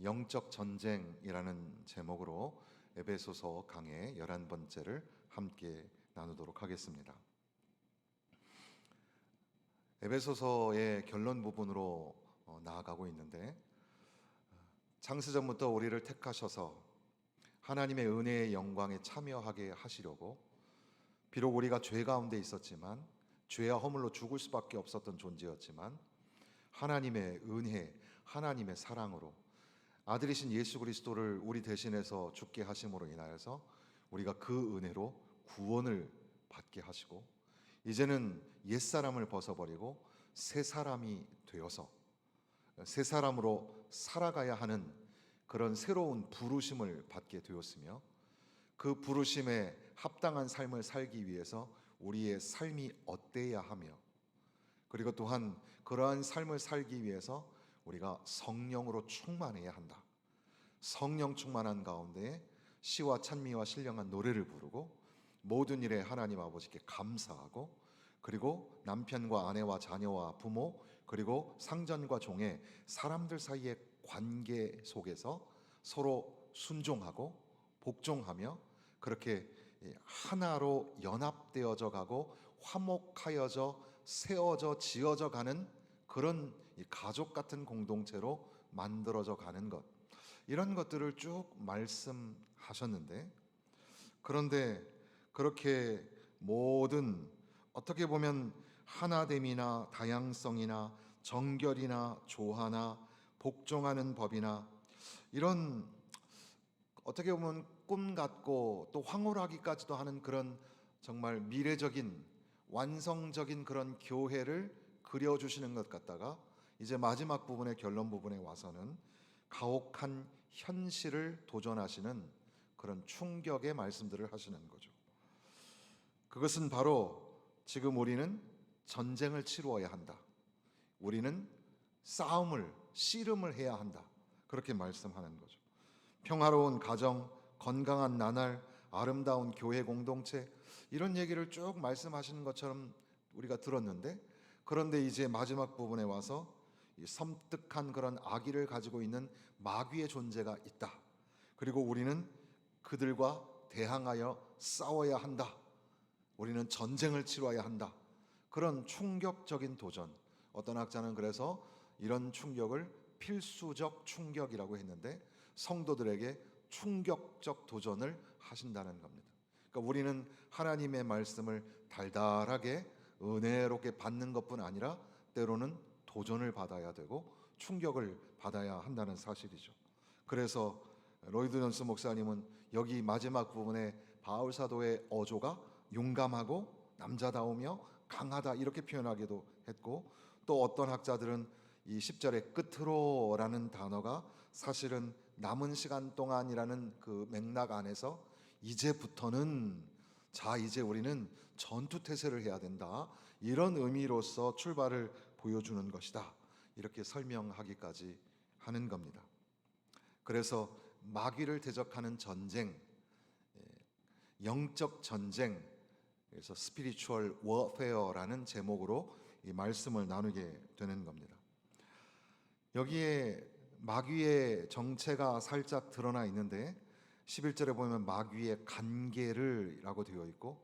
영적 전쟁이라는 제목으로 에베소서 강의 11번째를 함께 나누도록 하겠습니다. 에베소서의 결론 부분으로 나아가고 있는데, 창세전부터 우리를 택하셔서 하나님의 은혜의 영광에 참여하게 하시려고, 비록 우리가 죄 가운데 있었지만, 죄와 허물로 죽을 수밖에 없었던 존재였지만, 하나님의 은혜, 하나님의 사랑으로 아들이신 예수 그리스도를 우리 대신해서 죽게 하심으로 인하여서 우리가 그 은혜로 구원을 받게 하시고, 이제는 옛사람을 벗어버리고 새 사람이 되어서 새 사람으로 살아가야 하는 그런 새로운 부르심을 받게 되었으며, 그 부르심에 합당한 삶을 살기 위해서 우리의 삶이 어때야 하며, 그리고 또한 그러한 삶을 살기 위해서 우리가 성령으로 충만해야 한다. 성령 충만한 가운데 시와 찬미와 신령한 노래를 부르고 모든 일에 하나님 아버지께 감사하고, 그리고 남편과 아내와 자녀와 부모, 그리고 상전과 종의 사람들 사이의 관계 속에서 서로 순종하고 복종하며 그렇게 하나로 연합되어져 가고 화목하여져 세워져 지어져 가는 그런 가족 같은 공동체로 만들어져 가는 것, 이런 것들을 쭉 말씀하셨는데, 그런데 그렇게 모든 어떻게 보면 하나됨이나 다양성이나 정결이나 조화나 복종하는 법이나 이런 어떻게 보면 꿈 같고 또 황홀하기까지도 하는 그런 정말 미래적인 완성적인 그런 교회를 그려주시는 것 같다가, 이제 마지막 부분의 결론 부분에 와서는 가혹한 현실을 도전하시는 그런 충격의 말씀들을 하시는 거죠. 그것은 바로 지금 우리는 전쟁을 치루어야 한다. 우리는 싸움을, 씨름을 해야 한다. 그렇게 말씀하는 거죠. 평화로운 가정, 건강한 나날, 아름다운 교회 공동체, 이런 얘기를 쭉 말씀하시는 것처럼 우리가 들었는데, 그런데 이제 마지막 부분에 와서 이 섬뜩한 그런 악의를 가지고 있는 마귀의 존재가 있다. 그리고 우리는 그들과 대항하여 싸워야 한다. 우리는 전쟁을 치러야 한다. 그런 충격적인 도전. 어떤 학자는 그래서 이런 충격을 필수적 충격이라고 했는데, 성도들에게 충격적 도전을 하신다는 겁니다. 그러니까 우리는 하나님의 말씀을 달달하게 은혜롭게 받는 것뿐 아니라 때로는 도전을 받아야 되고 충격을 받아야 한다는 사실이죠. 그래서 로이드 존스 목사님은 여기 마지막 부분에 바울 사도의 어조가 용감하고 남자다우며 강하다 이렇게 표현하기도 했고, 또 어떤 학자들은 이 10절의 끝으로라는 단어가 사실은 남은 시간 동안이라는 그 맥락 안에서 이제부터는 자 이제 우리는 전투태세를 해야 된다, 이런 의미로서 출발을 보여주는 것이다, 이렇게 설명하기까지 하는 겁니다. 그래서 마귀를 대적하는 전쟁, 영적 전쟁, 그래서 스피리추얼 워페어라는 제목으로 이 말씀을 나누게 되는 겁니다. 여기에 마귀의 정체가 살짝 드러나 있는데, 11절에 보면 마귀의 간계를 라고 되어 있고,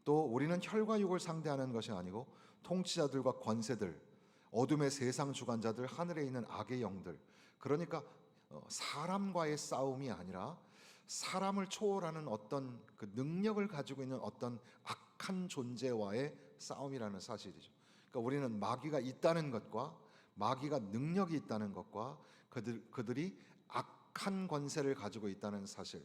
또 우리는 혈과 육을 상대하는 것이 아니고 통치자들과 권세들, 어둠의 세상 주관자들, 하늘에 있는 악의 영들, 그러니까 사람과의 싸움이 아니라 사람을 초월하는 어떤 그 능력을 가지고 있는 어떤 악한 존재와의 싸움이라는 사실이죠. 그러니까 우리는 마귀가 있다는 것과 마귀가 능력이 있다는 것과 그들이 악한 권세를 가지고 있다는 사실,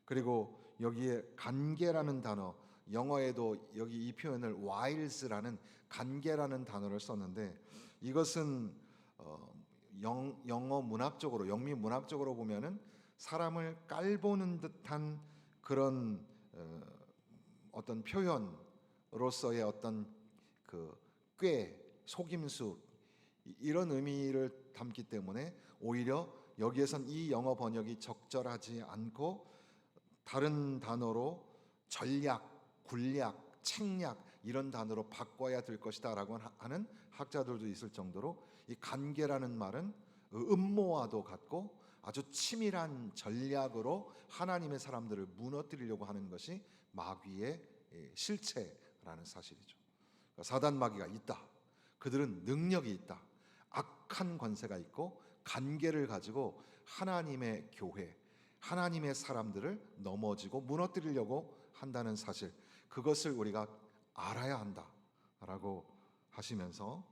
그리고 여기에 간계라는 단어, 영어에도 여기 이 표현을 wiles라는 간계라는 단어를 썼는데, 이것은 영어 문학적으로, 영미 문학적으로 보면은 사람을 깔보는 듯한 그런 어떤 표현으로서의 어떤 그 꾀, 속임수, 이런 의미를 담기 때문에 오히려 여기에선 이 영어 번역이 적절하지 않고 다른 단어로 전략, 군략, 책략 이런 단어로 바꿔야 될 것이다 라고 하는 학자들도 있을 정도로, 이 간계라는 말은 음모와도 같고 아주 치밀한 전략으로 하나님의 사람들을 무너뜨리려고 하는 것이 마귀의 실체라는 사실이죠. 사단 마귀가 있다. 그들은 능력이 있다. 악한 권세가 있고 관계를 가지고 하나님의 교회, 하나님의 사람들을 넘어지고 무너뜨리려고 한다는 사실, 그것을 우리가 알아야 한다라고 하시면서,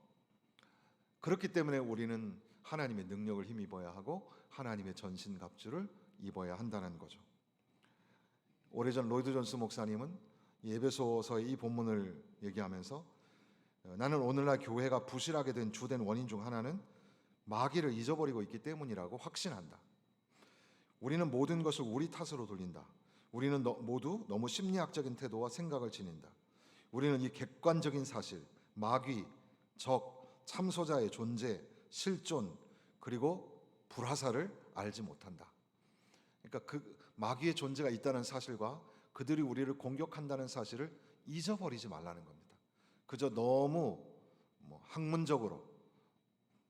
그렇기 때문에 우리는 하나님의 능력을 힘입어야 하고 하나님의 전신갑주를 입어야 한다는 거죠. 오래전 로이드 존스 목사님은 에베소서의 이 본문을 얘기하면서 나는 오늘날 교회가 부실하게 된 주된 원인 중 하나는 마귀를 잊어버리고 있기 때문이라고 확신한다. 우리는 모든 것을 우리 탓으로 돌린다. 우리는 모두 너무 심리학적인 태도와 생각을 지닌다. 우리는 이 객관적인 사실, 마귀, 적, 참소자의 존재, 실존, 그리고 불화살을 알지 못한다. 그러니까 그 마귀의 존재가 있다는 사실과 그들이 우리를 공격한다는 사실을 잊어버리지 말라는 겁니다. 그저 너무 학문적으로,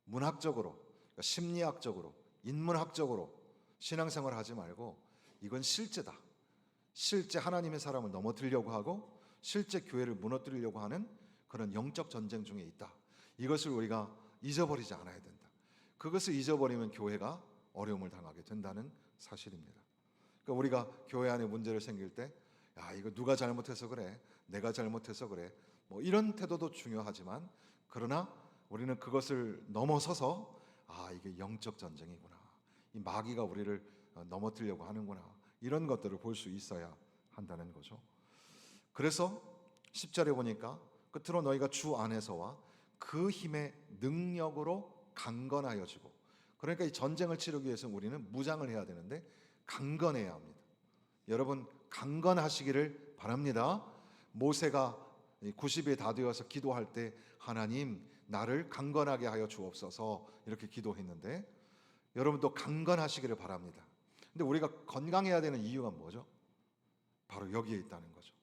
문학적으로, 그러니까 심리학적으로, 인문학적으로 신앙생활을 하지 말고 이건 실제다. 실제 하나님의 사람을 넘어뜨리려고 하고 실제 교회를 무너뜨리려고 하는 그런 영적 전쟁 중에 있다. 이것을 우리가 잊어버리지 않아야 된다. 그것을 잊어버리면 교회가 어려움을 당하게 된다는 사실입니다. 그러니까 우리가 교회 안에 문제를 생길 때, 야, 이거 누가 잘못해서 그래, 내가 잘못해서 그래, 이런 태도도 중요하지만, 그러나 우리는 그것을 넘어서서 이게 영적 전쟁이구나, 이 마귀가 우리를 넘어뜨리려고 하는구나, 이런 것들을 볼 수 있어야 한다는 거죠. 그래서 10절에 보니까 끝으로 너희가 주 안에서와 그 힘의 능력으로 강건하여지고, 그러니까 이 전쟁을 치르기 위해서는 우리는 무장을 해야 되는데 강건해야 합니다. 여러분, 강건하시기를 바랍니다. 모세가 90이 다 되어서 기도할 때 하나님 나를 강건하게 하여 주옵소서 이렇게 기도했는데, 여러분도 강건하시기를 바랍니다. 근데 우리가 건강해야 되는 이유가 뭐죠? 바로 여기에 있다는 거죠.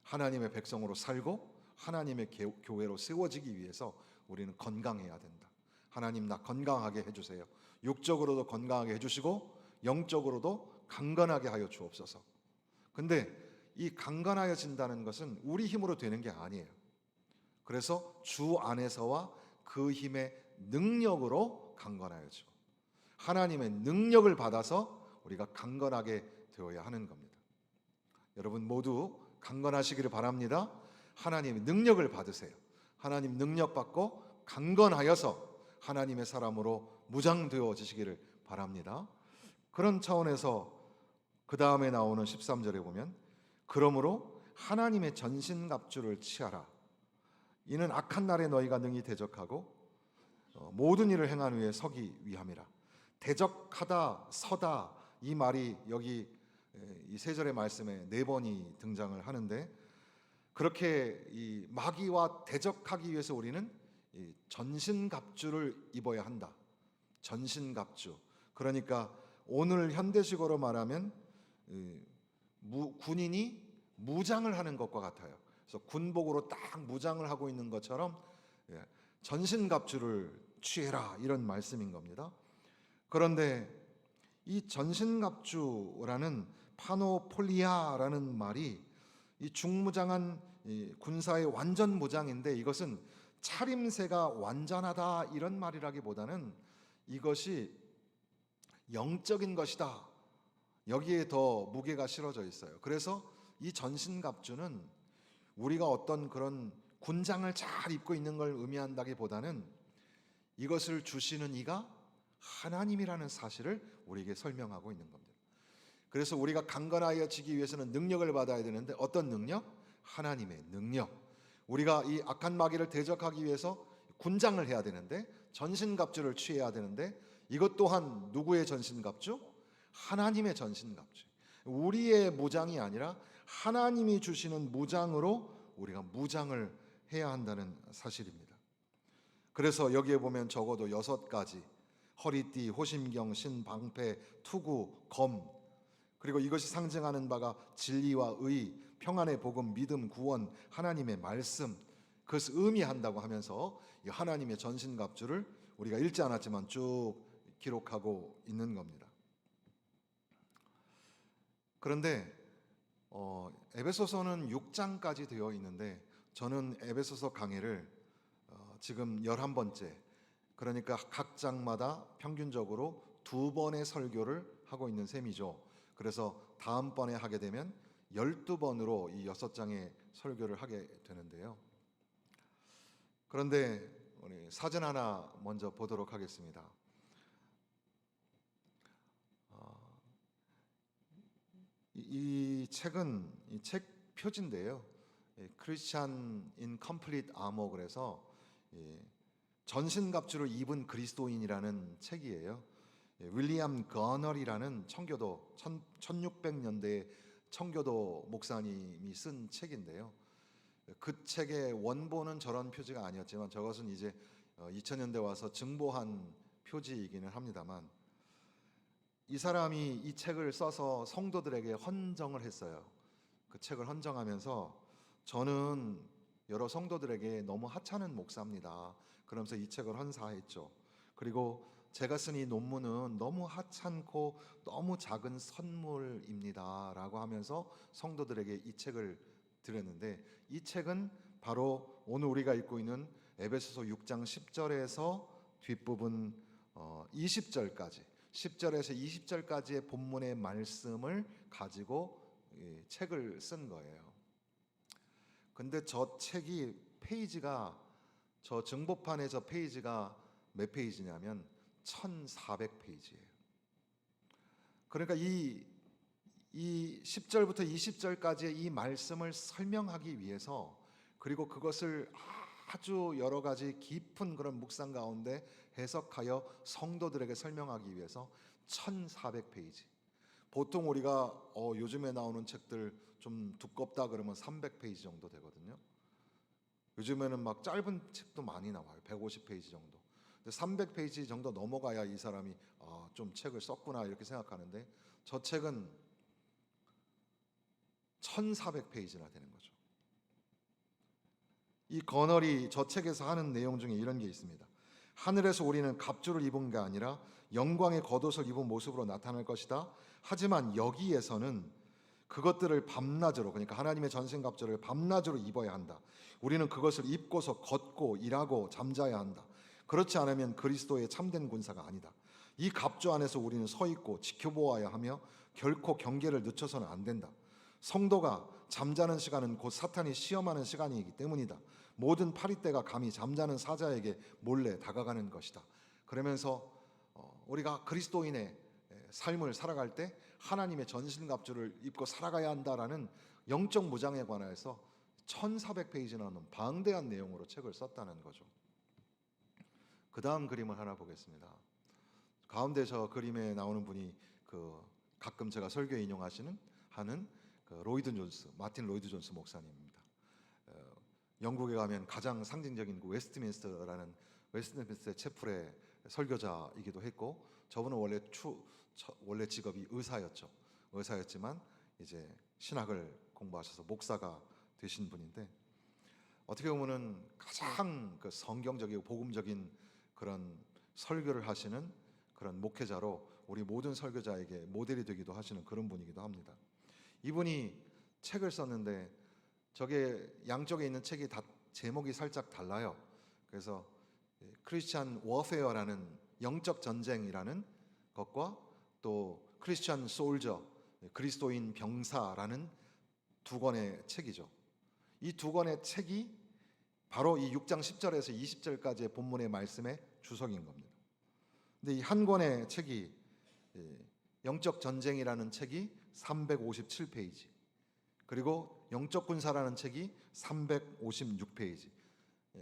하나님의 백성으로 살고 하나님의 교회로 세워지기 위해서 우리는 건강해야 된다. 하나님 나 건강하게 해주세요. 육적으로도 건강하게 해주시고 영적으로도 강건하게 하여 주옵소서. 근데 이 강건하여진다는 것은 우리 힘으로 되는 게 아니에요. 그래서 주 안에서와 그 힘의 능력으로 강건하여지고, 하나님의 능력을 받아서 우리가 강건하게 되어야 하는 겁니다. 여러분 모두 강건하시기를 바랍니다. 하나님의 능력을 받으세요. 하나님 능력 받고 강건하여서 하나님의 사람으로 무장되어지시기를 바랍니다. 그런 차원에서 그 다음에 나오는 13절에 보면, 그러므로 하나님의 전신갑주를 취하라. 이는 악한 날에 너희가 능히 대적하고 모든 일을 행한 후에 서기 위함이라. 대적하다, 서다, 이 말이 여기 이 세 절의 말씀에 4번이 등장을 하는데, 그렇게 이 마귀와 대적하기 위해서 우리는 이 전신갑주를 입어야 한다. 전신갑주. 그러니까 오늘 현대식으로 말하면 군인이 무장을 하는 것과 같아요. 그래서 군복으로 딱 무장을 하고 있는 것처럼 전신갑주를 취해라, 이런 말씀인 겁니다. 그런데 이 전신갑주라는 파노폴리아라는 말이 이 중무장한 군사의 완전 무장인데, 이것은 차림새가 완전하다 이런 말이라기보다는 이것이 영적인 것이다, 여기에 더 무게가 실어져 있어요. 그래서 이 전신갑주는 우리가 어떤 그런 군장을 잘 입고 있는 걸 의미한다기보다는 이것을 주시는 이가 하나님이라는 사실을 우리에게 설명하고 있는 겁니다. 그래서 우리가 강건하여지기 위해서는 능력을 받아야 되는데, 어떤 능력? 하나님의 능력. 우리가 이 악한 마귀를 대적하기 위해서 군장을 해야 되는데, 전신갑주를 취해야 되는데, 이것 또한 누구의 전신갑주? 하나님의 전신갑주. 우리의 무장이 아니라 하나님이 주시는 무장으로 우리가 무장을 해야 한다는 사실입니다. 그래서 여기에 보면 적어도 6가지, 허리띠, 호심경, 신방패, 투구, 검, 그리고 이것이 상징하는 바가 진리와 의, 평안의 복음, 믿음, 구원, 하나님의 말씀, 그것을 의미한다고 하면서 이 하나님의 전신갑주를 우리가 읽지 않았지만 쭉 기록하고 있는 겁니다. 그런데 에베소서는 6장까지 되어 있는데 저는 에베소서 강의를 지금 11번째, 그러니까 각 장마다 평균적으로 2번의 설교를 하고 있는 셈이죠. 그래서 다음번에 하게 되면 12번으로 이 6장의 설교를 하게 되는데요. 그런데 우리 사진 하나 먼저 보도록 하겠습니다. 이 책은 이 책 표지인데요. 크리스찬 인 컴플리트 아머, 그래서 전신갑주를 입은 그리스도인이라는 책이에요. 윌리엄 거널이라는 청교도 1600년대 청교도 목사님이 쓴 책인데요. 그 책의 원본은 저런 표지가 아니었지만 저것은 이제 2000년대 와서 증보한 표지이기는 합니다만, 이 사람이 이 책을 써서 성도들에게 헌정을 했어요. 그 책을 헌정하면서 저는 여러 성도들에게 너무 하찮은 목사입니다, 그러면서 이 책을 헌사했죠. 그리고 제가 쓴 이 논문은 너무 하찮고 너무 작은 선물입니다 라고 하면서 성도들에게 이 책을 드렸는데, 이 책은 바로 오늘 우리가 읽고 있는 에베소서 6장 10절에서 뒷부분 20절까지, 10절에서 20절까지의 본문의 말씀을 가지고 책을 쓴 거예요. 근데 저 책이 페이지가, 저 증보판의 저 페이지가 몇 페이지냐면 1400페이지예요. 그러니까 이 10절부터 20절까지의 이 말씀을 설명하기 위해서, 그리고 그것을 아주 여러 가지 깊은 그런 묵상 가운데 해석하여 성도들에게 설명하기 위해서 1400페이지. 보통 우리가 요즘에 나오는 책들 좀 두껍다 그러면 300페이지 정도 되거든요. 요즘에는 막 짧은 책도 많이 나와요. 150페이지 정도. 근데 300페이지 정도 넘어가야 이 사람이 좀 책을 썼구나 이렇게 생각하는데, 저 책은 1400페이지나 되는 거죠. 이 거널이 저 책에서 하는 내용 중에 이런 게 있습니다. 하늘에서 우리는 갑주를 입은 게 아니라 영광의 겉옷을 입은 모습으로 나타날 것이다. 하지만 여기에서는 그것들을 밤낮으로, 그러니까 하나님의 전신갑주를 밤낮으로 입어야 한다. 우리는 그것을 입고서 걷고 일하고 잠자야 한다. 그렇지 않으면 그리스도의 참된 군사가 아니다. 이 갑주 안에서 우리는 서 있고 지켜보아야 하며 결코 경계를 늦춰서는 안 된다. 성도가 잠자는 시간은 곧 사탄이 시험하는 시간이기 때문이다. 모든 파리떼가 감히 잠자는 사자에게 몰래 다가가는 것이다. 그러면서 우리가 그리스도인의 삶을 살아갈 때 하나님의 전신갑주를 입고 살아가야 한다라는 영적 무장에 관해서 1400페이지나 방대한 내용으로 책을 썼다는 거죠. 그 다음 그림을 하나 보겠습니다. 가운데 저 그림에 나오는 분이 가끔 제가 설교에 인용하시는 마틴 로이드 존스 목사님입니다. 영국에 가면 가장 상징적인 웨스트민스터라는 웨스트민스터 채플의 설교자이기도 했고, 저분은 원래 직업이 의사였지만 이제 신학을 공부하셔서 목사가 되신 분인데, 어떻게 보면은 가장 성경적이고 복음적인 그런 설교를 하시는 그런 목회자로 우리 모든 설교자에게 모델이 되기도 하시는 그런 분이기도 합니다. 이분이 책을 썼는데 저게 양쪽에 있는 책이 다 제목이 살짝 달라요. 그래서 크리스찬 워페어라는 영적 전쟁이라는 것과 또 크리스찬 솔저, 그리스도인 병사라는 두 권의 책이죠. 이 두 권의 책이 바로 이 6장 10절에서 20절까지의 본문의 말씀의 주석인 겁니다. 근데 이 한 권의 책이 영적 전쟁이라는 책이 357페이지, 그리고 영적 군사라는 책이 356페이지.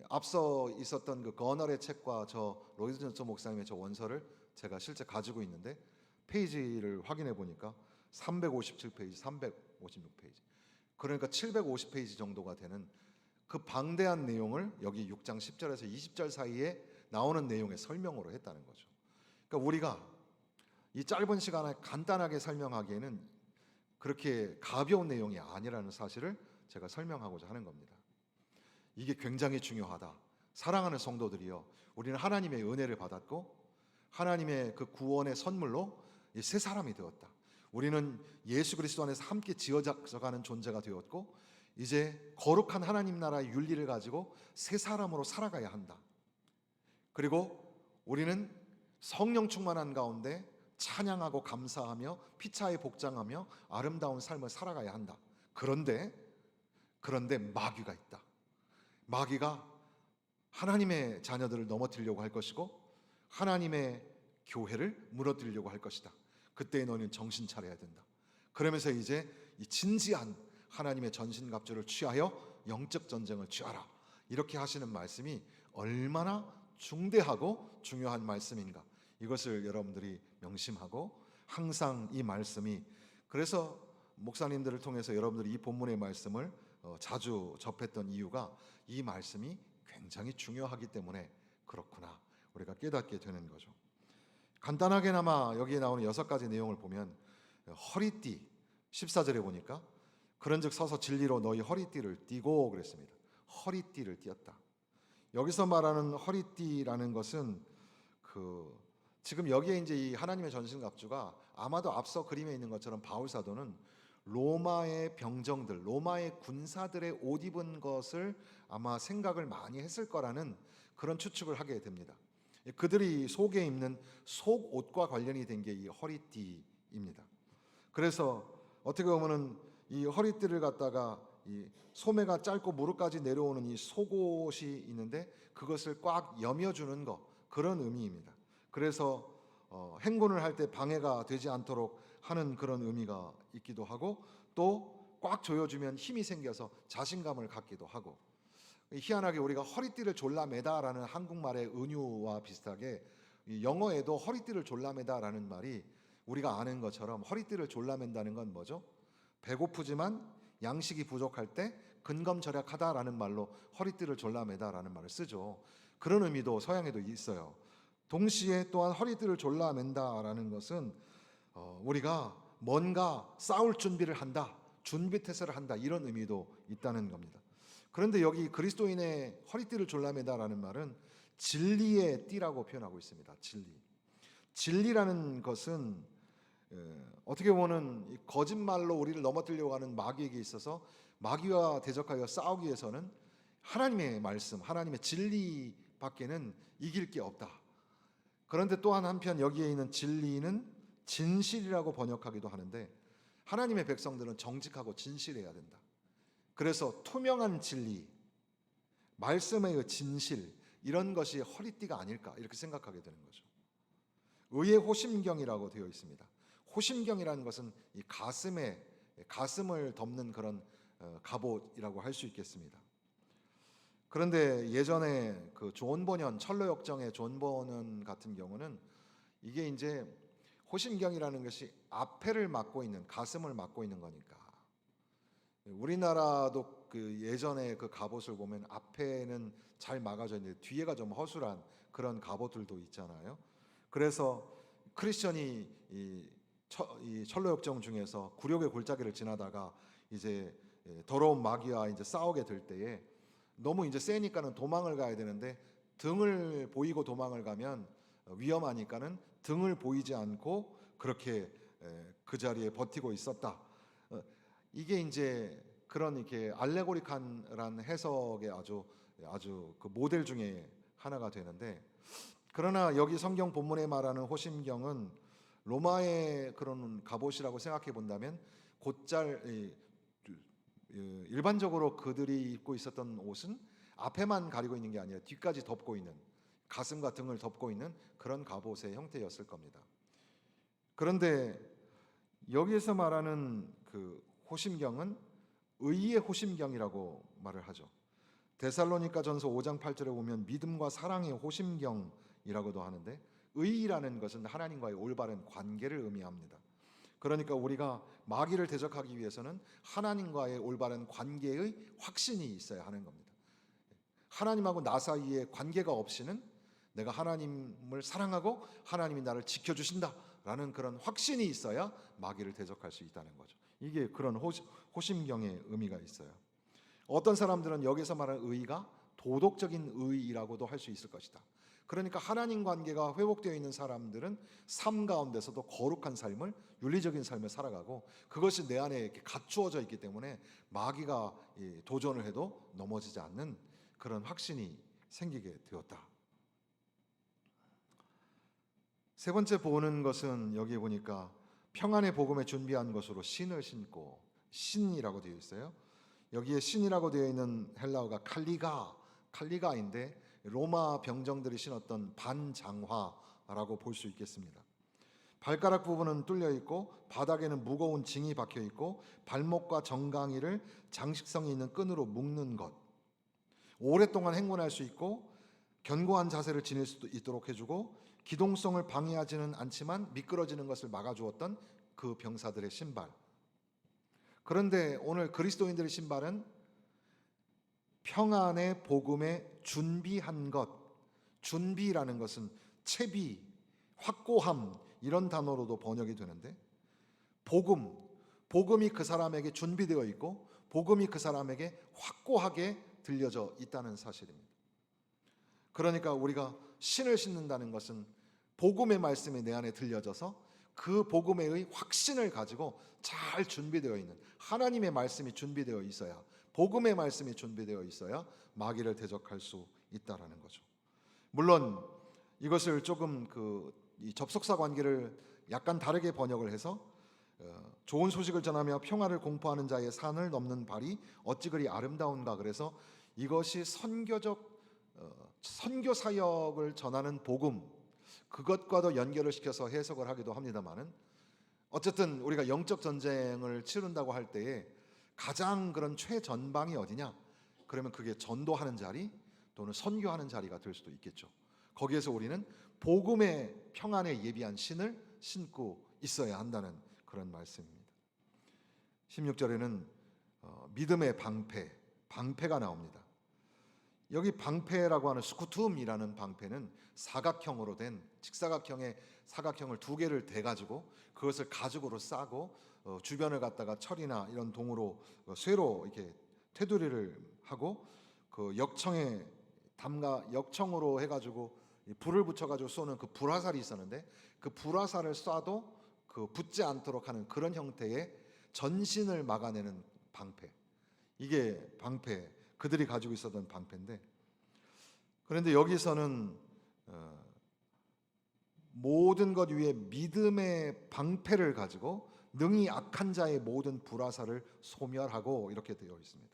앞서 있었던 그 거널의 책과 저 로이드 존스 목사님의 저 원서를 제가 실제 가지고 있는데 페이지를 확인해 보니까 357페이지, 356페이지. 그러니까 750페이지 정도가 되는 그 방대한 내용을 여기 6장 10절에서 20절 사이에 나오는 내용의 설명으로 했다는 거죠. 그러니까 우리가 이 짧은 시간에 간단하게 설명하기에는 그렇게 가벼운 내용이 아니라는 사실을 제가 설명하고자 하는 겁니다. 이게 굉장히 중요하다. 사랑하는 성도들이여, 우리는 하나님의 은혜를 받았고 하나님의 그 구원의 선물로 새 사람이 되었다. 우리는 예수 그리스도 안에서 함께 지어져가는 존재가 되었고 이제 거룩한 하나님 나라의 윤리를 가지고 새 사람으로 살아가야 한다. 그리고 우리는 성령 충만한 가운데 찬양하고 감사하며 피차에 복장하며 아름다운 삶을 살아가야 한다. 그런데 마귀가 있다. 마귀가 하나님의 자녀들을 넘어뜨리려고 할 것이고 하나님의 교회를 무너뜨리려고 할 것이다. 그때 너희는 정신 차려야 된다. 그러면서 이제 이 진지한 하나님의 전신갑주를 취하여 영적 전쟁을 취하라. 이렇게 하시는 말씀이 얼마나 중대하고 중요한 말씀인가. 이것을 여러분들이 명심하고 항상 이 말씀이, 그래서 목사님들을 통해서 여러분들이 이 본문의 말씀을 자주 접했던 이유가 이 말씀이 굉장히 중요하기 때문에 그렇구나 우리가 깨닫게 되는 거죠. 간단하게나마 여기에 나오는 6가지 내용을 보면 허리띠 14절에 보니까 그런즉 서서 진리로 너희 허리띠를 띠고 그랬습니다. 허리띠를 띠었다. 여기서 말하는 허리띠라는 것은 지금 여기에 이제 이 하나님의 전신갑주가 아마도 앞서 그림에 있는 것처럼 바울 사도는 로마의 병정들, 로마의 군사들의 옷 입은 것을 아마 생각을 많이 했을 거라는 그런 추측을 하게 됩니다. 그들이 속에 입는 속옷과 관련이 된 게 이 허리띠입니다. 그래서 어떻게 보면은 이 허리띠를 갖다가 이 소매가 짧고 무릎까지 내려오는 이 속옷이 있는데 그것을 꽉 여며주는 거, 그런 의미입니다. 그래서 행군을 할 때 방해가 되지 않도록 하는 그런 의미가 있기도 하고 또 꽉 조여주면 힘이 생겨서 자신감을 갖기도 하고, 희한하게 우리가 허리띠를 졸라매다라는 한국말의 은유와 비슷하게 영어에도 허리띠를 졸라매다라는 말이 우리가 아는 것처럼 허리띠를 졸라맨다는 건 뭐죠? 배고프지만 양식이 부족할 때 근검절약하다라는 말로 허리띠를 졸라매다라는 말을 쓰죠. 그런 의미도 서양에도 있어요. 동시에 또한 허리띠를 졸라맨다라는 것은 우리가 뭔가 싸울 준비를 한다, 준비태세를 한다, 이런 의미도 있다는 겁니다. 그런데 여기 그리스도인의 허리띠를 졸라매다라는 말은 진리의 띠라고 표현하고 있습니다. 진리라는 것은 어떻게 보면 거짓말로 우리를 넘어뜨리려고 하는 마귀에게 있어서 마귀와 대적하여 싸우기 위해서는 하나님의 말씀, 하나님의 진리밖에는 이길 게 없다. 그런데 또한 한편 여기에 있는 진리는 진실이라고 번역하기도 하는데 하나님의 백성들은 정직하고 진실해야 된다. 그래서 투명한 진리, 말씀의 진실, 이런 것이 허리띠가 아닐까 이렇게 생각하게 되는 거죠. 의의 호심경이라고 되어 있습니다. 호심경이라는 것은 이 가슴을 덮는 그런 갑옷이라고 할 수 있겠습니다. 그런데 예전에 그 존 버년, 철로역정의 존 버년 같은 경우는 이게 이제 호심경이라는 것이 앞에를 막고 있는, 가슴을 막고 있는 거니까. 우리나라도 그 예전에 그 갑옷을 보면 앞에는 잘 막아져 있는데 뒤에가 좀 허술한 그런 갑옷들도 있잖아요. 그래서 크리스천이 이 철로역정 중에서 굴욕의 골짜기를 지나다가 이제 더러운 마귀와 이제 싸우게 될 때에 너무 이제 세니까는 도망을 가야 되는데 등을 보이고 도망을 가면 위험하니까는 등을 보이지 않고 그렇게 그 자리에 버티고 있었다. 이게 이제 그런 이렇게 알레고리칸이라는 해석의 아주 그 모델 중에 하나가 되는데, 그러나 여기 성경 본문에 말하는 호심경은 로마의 그런 갑옷이라고 생각해 본다면 곧잘 일반적으로 그들이 입고 있었던 옷은 앞에만 가리고 있는 게 아니라 뒤까지 덮고 있는, 가슴과 등을 덮고 있는 그런 갑옷의 형태였을 겁니다. 그런데 여기에서 말하는 그 호심경은 의의 호심경이라고 말을 하죠. 데살로니가전서 5장 8절에 보면 믿음과 사랑의 호심경이라고도 하는데, 의라는 것은 하나님과의 올바른 관계를 의미합니다. 그러니까 우리가 마귀를 대적하기 위해서는 하나님과의 올바른 관계의 확신이 있어야 하는 겁니다. 하나님하고 나 사이에 관계가 없이는 내가 하나님을 사랑하고 하나님이 나를 지켜주신다라는 그런 확신이 있어야 마귀를 대적할 수 있다는 거죠. 이게 그런 호심경의 의미가 있어요. 어떤 사람들은 여기서 말하는 의가 도덕적인 의라고도 할 수 있을 것이다. 그러니까 하나님 관계가 회복되어 있는 사람들은 삶 가운데서도 거룩한 삶을, 윤리적인 삶을 살아가고, 그것이 내 안에 이렇게 갖추어져 있기 때문에 마귀가 도전을 해도 넘어지지 않는 그런 확신이 생기게 되었다. 세 번째 보는 것은 여기 보니까 평안의 복음에 준비한 것으로 신을 신고, 신이라고 되어 있어요. 여기에 신이라고 되어 있는 헬라어가 칼리가인데 로마 병정들이 신었던 반장화라고 볼 수 있겠습니다. 발가락 부분은 뚫려 있고 바닥에는 무거운 징이 박혀 있고 발목과 정강이를 장식성이 있는 끈으로 묶는 것. 오랫동안 행군할 수 있고 견고한 자세를 지닐 수 있도록 해주고 기동성을 방해하지는 않지만 미끄러지는 것을 막아주었던 그 병사들의 신발. 그런데 오늘 그리스도인들의 신발은 평안의 복음에 준비한 것. 준비라는 것은 채비, 확고함 이런 단어로도 번역이 되는데, 복음이 그 사람에게 준비되어 있고 복음이 그 사람에게 확고하게 들려져 있다는 사실입니다. 그러니까 우리가 신을 신는다는 것은 복음의 말씀이 내 안에 들려져서 그 복음의 확신을 가지고 잘 준비되어 있는, 하나님의 말씀이 준비되어 있어야, 복음의 말씀이 준비되어 있어야 마귀를 대적할 수 있다라는 거죠. 물론 이것을 조금 이 접속사 관계를 약간 다르게 번역을 해서 좋은 소식을 전하며 평화를 공포하는 자의 산을 넘는 발이 어찌 그리 아름다운가, 그래서 이것이 선교 사역을 전하는 복음, 그것과도 연결을 시켜서 해석을 하기도 합니다만은, 어쨌든 우리가 영적 전쟁을 치른다고 할 때에 가장 그런 최전방이 어디냐? 그러면 그게 전도하는 자리 또는 선교하는 자리가 될 수도 있겠죠. 거기에서 우리는 복음의 평안에 예비한 신을 신고 있어야 한다는 그런 말씀입니다. 16절에는 믿음의 방패가 나옵니다. 여기 방패라고 하는 스쿠툼이라는 방패는 사각형으로 된, 직사각형의 사각형을 두 개를 대가지고 그것을 가죽으로 싸고 주변을 갖다가 철이나 이런 동으로 쇠로 이렇게 테두리를 하고 그 역청으로 해가지고 불을 붙여가지고 쏘는 그 불화살이 있었는데, 그 불화살을 쏴도 그 붙지 않도록 하는 그런 형태의 전신을 막아내는 방패. 이게 방패, 그들이 가지고 있었던 방패인데, 그런데 여기서는 모든 것 위에 믿음의 방패를 가지고 능히 악한 자의 모든 불화살을 소멸하고, 이렇게 되어 있습니다.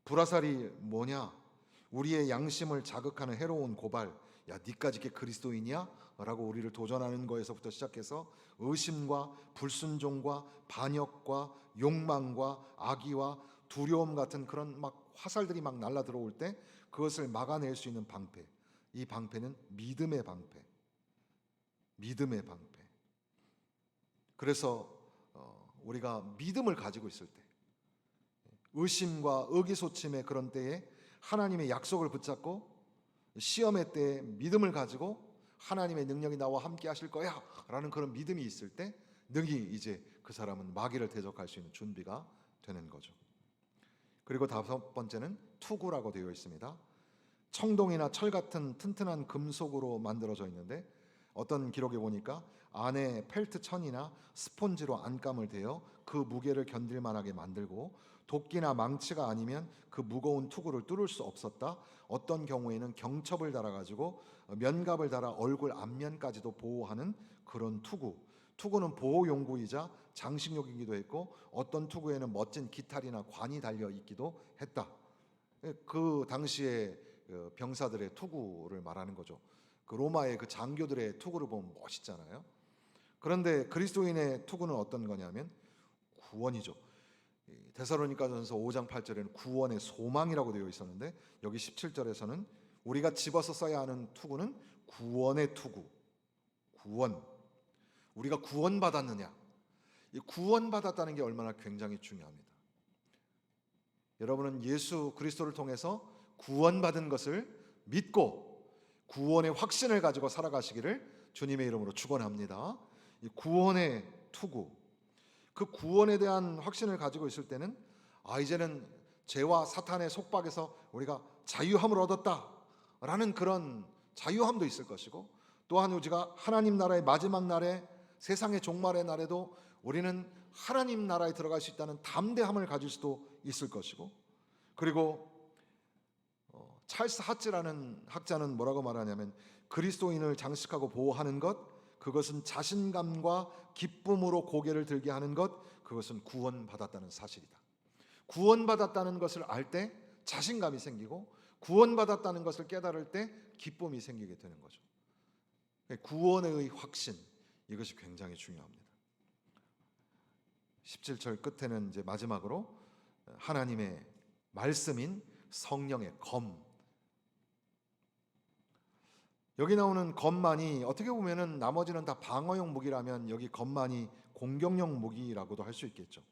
불화살이 뭐냐? 우리의 양심을 자극하는 해로운 고발, 야 니까지 게 그리스도인이야? 라고 우리를 도전하는 거에서부터 시작해서 의심과 불순종과 반역과 욕망과 악의와 두려움 같은 그런 막 화살들이 막 날라 들어올 때 그것을 막아낼 수 있는 방패, 이 방패는 믿음의 방패. 그래서 우리가 믿음을 가지고 있을 때, 의심과 의기소침의 그런 때에 하나님의 약속을 붙잡고 시험의 때에 믿음을 가지고 하나님의 능력이 나와 함께 하실 거야 라는 그런 믿음이 있을 때 능히 이제 그 사람은 마귀를 대적할 수 있는 준비가 되는 거죠. 그리고 다섯 번째는 투구라고 되어 있습니다. 청동이나 철 같은 튼튼한 금속으로 만들어져 있는데, 어떤 기록에 보니까 안에 펠트 천이나 스폰지로 안감을 대어 그 무게를 견딜 만하게 만들고, 도끼나 망치가 아니면 그 무거운 투구를 뚫을 수 없었다. 어떤 경우에는 경첩을 달아가지고 면갑을 달아 얼굴 앞면까지도 보호하는 그런 투구. 투구는 보호용구이자 장식용이기도 했고, 어떤 투구에는 멋진 깃털이나 관이 달려 있기도 했다. 그 당시에 병사들의 투구를 말하는 거죠. 그 로마의 그 장교들의 투구를 보면 멋있잖아요. 그런데 그리스도인의 투구는 어떤 거냐면 구원이죠. 데살로니가전서 5장 8절에는 구원의 소망이라고 되어 있었는데, 여기 17절에서는 우리가 집어서 써야 하는 투구는 구원의 투구. 구원. 우리가 구원받았느냐? 이 구원받았다는 게 얼마나 굉장히 중요합니다. 여러분은 예수 그리스도를 통해서 구원받은 것을 믿고 구원의 확신을 가지고 살아가시기를 주님의 이름으로 축원합니다. 이 구원의 투구, 그 구원에 대한 확신을 가지고 있을 때는 이제는 죄와 사탄의 속박에서 우리가 자유함을 얻었다라는 그런 자유함도 있을 것이고, 또한 우리가 하나님 나라의 마지막 날에, 세상의 종말의 날에도 우리는 하나님 나라에 들어갈 수 있다는 담대함을 가질 수도 있을 것이고, 그리고 찰스 하츠라는 학자는 뭐라고 말하냐면, 그리스도인을 장식하고 보호하는 것, 그것은 자신감과 기쁨으로 고개를 들게 하는 것, 그것은 구원받았다는 사실이다. 구원받았다는 것을 알 때 자신감이 생기고, 구원받았다는 것을 깨달을 때 기쁨이 생기게 되는 거죠. 구원의 확신, 이것이 굉장히 중요합니다. 17절 끝에는 이제 마지막으로 하나님의 말씀인 성령의 검, 여기 나오는 검만이 어떻게 보면은 나머지는 다 방어용 무기라면 여기 검만이 공격용 무기라고도 할 수 있겠죠.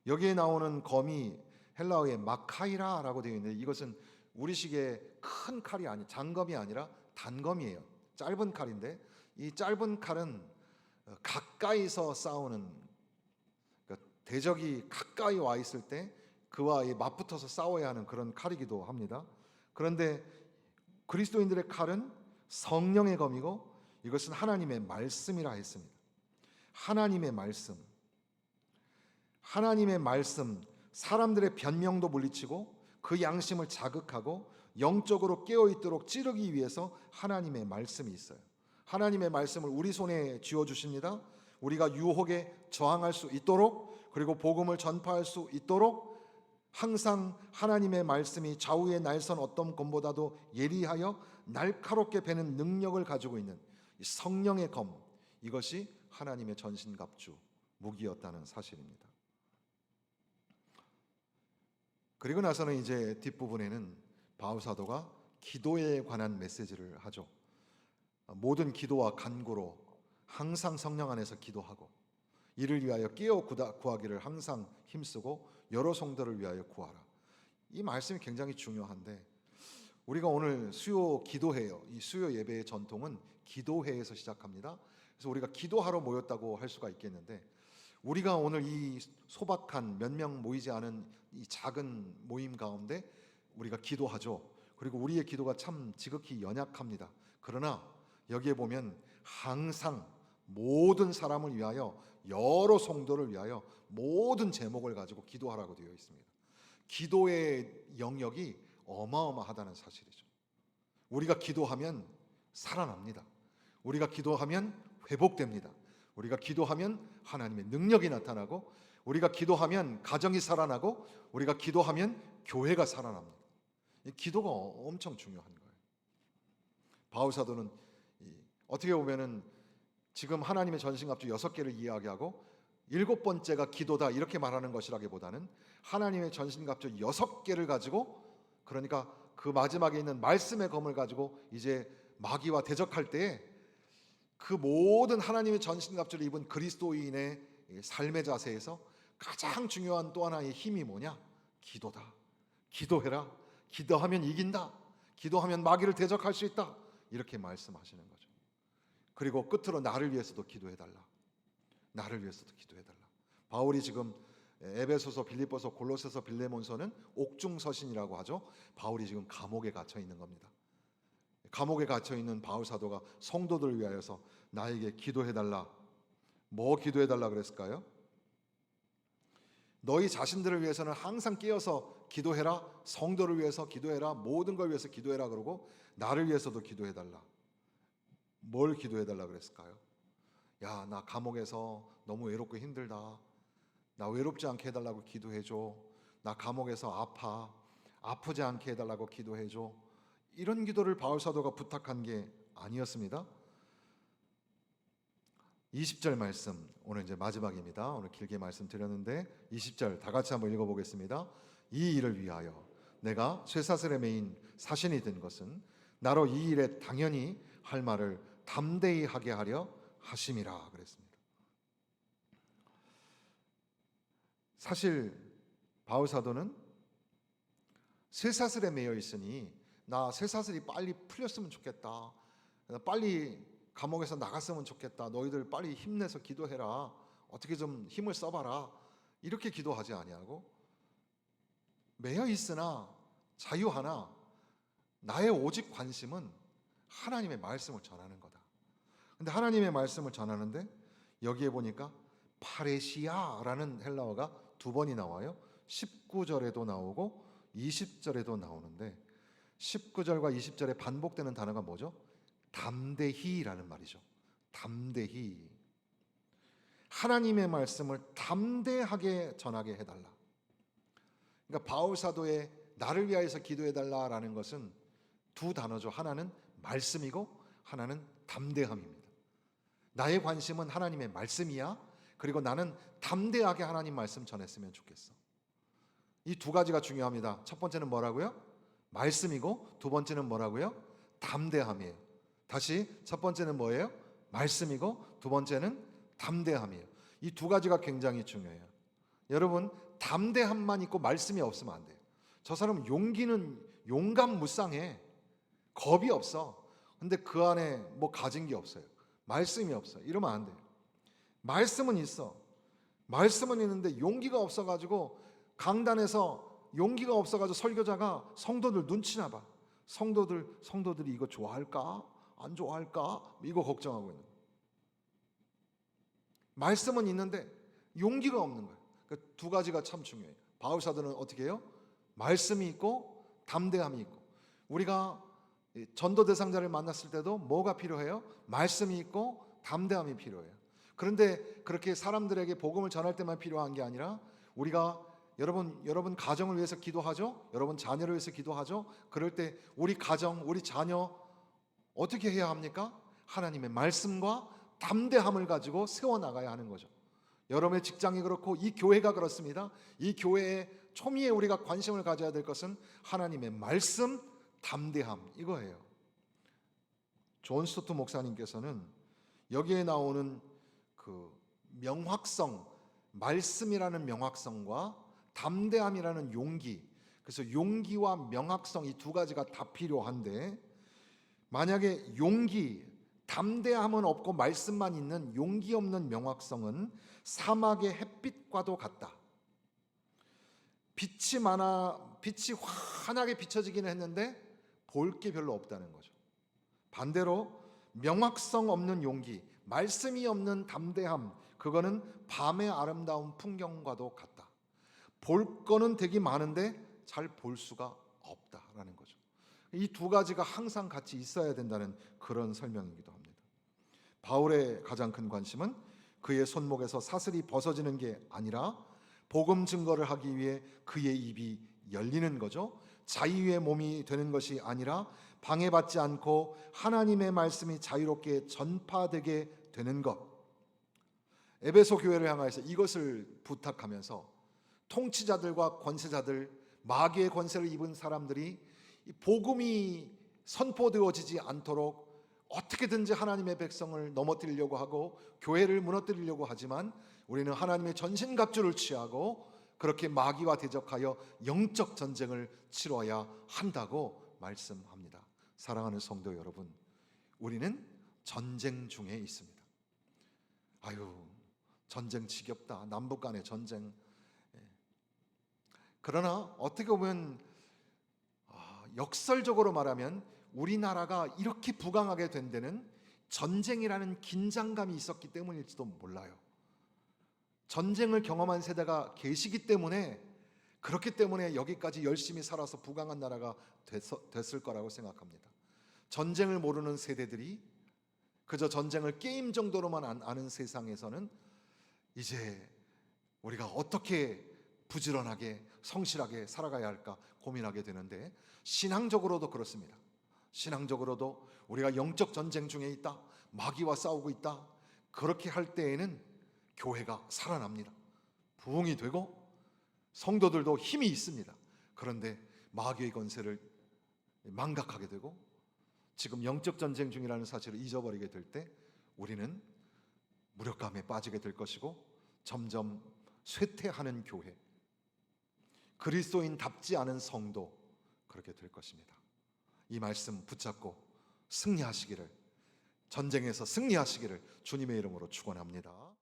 여기에 나오는 검이 헬라어의 마카이라라고 되어 있는데, 이것은 우리식의 큰 칼이 아니, 장검이 아니라 단검이에요. 짧은 칼인데, 이 짧은 칼은 가까이서 싸우는, 그러니까 대적이 가까이 와 있을 때 그와 맞붙어서 싸워야 하는 그런 칼이기도 합니다. 그런데 그리스도인들의 칼은 성령의 검이고, 이것은 하나님의 말씀이라 했습니다. 하나님의 말씀, 하나님의 말씀, 사람들의 변명도 물리치고 그 양심을 자극하고 영적으로 깨어있도록 찌르기 위해서 하나님의 말씀이 있어요. 하나님의 말씀을 우리 손에 쥐어주십니다. 우리가 유혹에 저항할 수 있도록, 그리고 복음을 전파할 수 있도록 항상 하나님의 말씀이 좌우의 날선 어떤 검보다도 예리하여 날카롭게 베는 능력을 가지고 있는 이 성령의 검, 이것이 하나님의 전신갑주 무기였다는 사실입니다. 그리고 나서는 이제 뒷부분에는 바울 사도가 기도에 관한 메시지를 하죠. 모든 기도와 간구로 항상 성령 안에서 기도하고, 이를 위하여 깨어 구하기를 항상 힘쓰고 여러 성도를 위하여 구하라. 이 말씀이 굉장히 중요한데, 우리가 오늘 수요 기도회요. 이 수요 예배의 전통은 기도회에서 시작합니다. 그래서 우리가 기도하러 모였다고 할 수가 있겠는데, 우리가 오늘 이 소박한 몇 명 모이지 않은 이 작은 모임 가운데 우리가 기도하죠. 그리고 우리의 기도가 참 지극히 연약합니다. 그러나 여기에 보면 항상 모든 사람을 위하여, 여러 성도를 위하여 모든 제목을 가지고 기도하라고 되어 있습니다. 기도의 영역이 어마어마하다는 사실이죠. 우리가 기도하면 살아납니다. 우리가 기도하면 회복됩니다. 우리가 기도하면 하나님의 능력이 나타나고, 우리가 기도하면 가정이 살아나고, 우리가 기도하면 교회가 살아납니다. 이 기도가 엄청 중요한 거예요. 바울 사도는 어떻게 보면은 지금 하나님의 전신갑주 6개를 이야기하고 7번째가 기도다 이렇게 말하는 것이라기보다는 하나님의 전신갑주 6개를 가지고, 그러니까 그 마지막에 있는 말씀의 검을 가지고 이제 마귀와 대적할 때에 그 모든 하나님의 전신갑주를 입은 그리스도인의 삶의 자세에서 가장 중요한 또 하나의 힘이 뭐냐? 기도다. 기도해라. 기도하면 이긴다. 기도하면 마귀를 대적할 수 있다. 이렇게 말씀하시는 거죠. 그리고 끝으로 나를 위해서도 기도해달라. 나를 위해서도 기도해달라. 바울이 지금 에베소서, 빌립보서, 골로새서, 빌레몬서는 옥중서신이라고 하죠. 바울이 지금 감옥에 갇혀 있는 겁니다. 감옥에 갇혀 있는 바울 사도가 성도들을 위하여서 나에게 기도해달라. 뭐 기도해달라 그랬을까요? 너희 자신들을 위해서는 항상 깨어서 기도해라. 성도를 위해서 기도해라. 모든 걸 위해서 기도해라. 그러고 나를 위해서도 기도해달라. 뭘 기도해달라 그랬을까요? 야, 나 감옥에서 너무 외롭고 힘들다. 나 외롭지 않게 해달라고 기도해줘. 나 감옥에서 아프지 않게 해달라고 기도해줘. 이런 기도를 바울 사도가 부탁한 게 아니었습니다. 20절 말씀, 오늘 이제 마지막입니다. 오늘 길게 말씀드렸는데 20절 다 같이 한번 읽어보겠습니다. 이 일을 위하여 내가 쇠사슬에 매인 사신이 된 것은 나로 이 일에 당연히 할 말을 담대히 하게 하려 하심이라 그랬습니다. 사실 바울 사도는 쇠사슬에 매여 있으니 나 쇠사슬이 빨리 풀렸으면 좋겠다. 빨리 감옥에서 나갔으면 좋겠다. 너희들 빨리 힘내서 기도해라. 어떻게 좀 힘을 써봐라. 이렇게 기도하지 아니하고, 매여 있으나 자유하나 나의 오직 관심은 하나님의 말씀을 전하는 거다. 근데 하나님의 말씀을 전하는데 여기에 보니까 파레시아라는 헬라어가 두 번이 나와요. 19절에도 나오고 20절에도 나오는데 19절과 20절에 반복되는 단어가 뭐죠? 담대히라는 말이죠. 담대히. 하나님의 말씀을 담대하게 전하게 해달라. 그러니까 바울 사도의 나를 위하여서 기도해달라라는 것은 두 단어죠. 하나는 말씀이고 하나는 담대함입니다. 나의 관심은 하나님의 말씀이야. 그리고 나는 담대하게 하나님 말씀 전했으면 좋겠어. 이 두 가지가 중요합니다. 첫 번째는 뭐라고요? 말씀이고 두 번째는 뭐라고요? 담대함이에요. 다시 첫 번째는 뭐예요? 말씀이고 두 번째는 담대함이에요. 이 두 가지가 굉장히 중요해요. 여러분, 담대함만 있고 말씀이 없으면 안 돼요. 저 사람은 용감무쌍해. 겁이 없어. 근데 그 안에 뭐 가진 게 없어요. 말씀이 없어요. 이러면 안 돼요. 말씀은 있어. 말씀은 있는데 용기가 없어가지고 강단에서 용기가 없어가지고 설교자가 성도들 눈치나 봐. 성도들이 이거 좋아할까? 안 좋아할까? 이거 걱정하고 있는 거예요. 말씀은 있는데 용기가 없는 거예요. 그 두 가지가 참 중요해요. 바울 사도는 어떻게 해요? 말씀이 있고 담대함이 있고. 우리가 전도 대상자를 만났을 때도 뭐가 필요해요? 말씀이 있고 담대함이 필요해요. 그런데 그렇게 사람들에게 복음을 전할 때만 필요한 게 아니라 우리가 여러분 가정을 위해서 기도하죠? 여러분 자녀를 위해서 기도하죠? 그럴 때 우리 가정, 우리 자녀 어떻게 해야 합니까? 하나님의 말씀과 담대함을 가지고 세워나가야 하는 거죠. 여러분의 직장이 그렇고 이 교회가 그렇습니다. 이 교회의 초미에 우리가 관심을 가져야 될 것은 하나님의 말씀, 담대함 이거예요. 존 스토트 목사님께서는 여기에 나오는 그 명확성, 말씀이라는 명확성과 담대함이라는 용기, 그래서 용기와 명확성 이 두 가지가 다 필요한데 만약에 용기, 담대함은 없고 말씀만 있는 용기 없는 명확성은 사막의 햇빛과도 같다. 빛이 환하게 비춰지기는 했는데 볼 게 별로 없다는 거죠. 반대로 명확성 없는 용기, 말씀이 없는 담대함, 그거는 밤의 아름다운 풍경과도 같다. 볼 거는 되게 많은데 잘 볼 수가 없다라는 거죠. 이 두 가지가 항상 같이 있어야 된다는 그런 설명이기도 합니다. 바울의 가장 큰 관심은 그의 손목에서 사슬이 벗어지는 게 아니라 복음 증거를 하기 위해 그의 입이 열리는 거죠. 자유의 몸이 되는 것이 아니라 방해받지 않고 하나님의 말씀이 자유롭게 전파되게 되는 것. 에베소 교회를 향해서 이것을 부탁하면서 통치자들과 권세자들, 마귀의 권세를 입은 사람들이 복음이 선포되어지지 않도록 어떻게든지 하나님의 백성을 넘어뜨리려고 하고 교회를 무너뜨리려고 하지만 우리는 하나님의 전신갑주를 취하고 그렇게 마귀와 대적하여 영적 전쟁을 치러야 한다고 말씀합니다. 사랑하는 성도 여러분, 우리는 전쟁 중에 있습니다. 아유, 전쟁 지겹다. 남북 간의 전쟁. 그러나 어떻게 보면 역설적으로 말하면 우리나라가 이렇게 부강하게 된 데는 전쟁이라는 긴장감이 있었기 때문일지도 몰라요. 전쟁을 경험한 세대가 계시기 때문에 그렇기 때문에 여기까지 열심히 살아서 부강한 나라가 됐을 거라고 생각합니다. 전쟁을 모르는 세대들이 그저 전쟁을 게임 정도로만 아는 세상에서는 이제 우리가 어떻게 부지런하게 성실하게 살아가야 할까 고민하게 되는데 신앙적으로도 그렇습니다. 신앙적으로도 우리가 영적 전쟁 중에 있다, 마귀와 싸우고 있다, 그렇게 할 때에는 교회가 살아납니다. 부흥이 되고 성도들도 힘이 있습니다. 그런데 마귀의 권세를 망각하게 되고 지금 영적 전쟁 중이라는 사실을 잊어버리게 될 때 우리는 무력감에 빠지게 될 것이고 점점 쇠퇴하는 교회, 그리스도인답지 않은 성도, 그렇게 될 것입니다. 이 말씀 붙잡고 승리하시기를, 전쟁에서 승리하시기를 주님의 이름으로 축원합니다.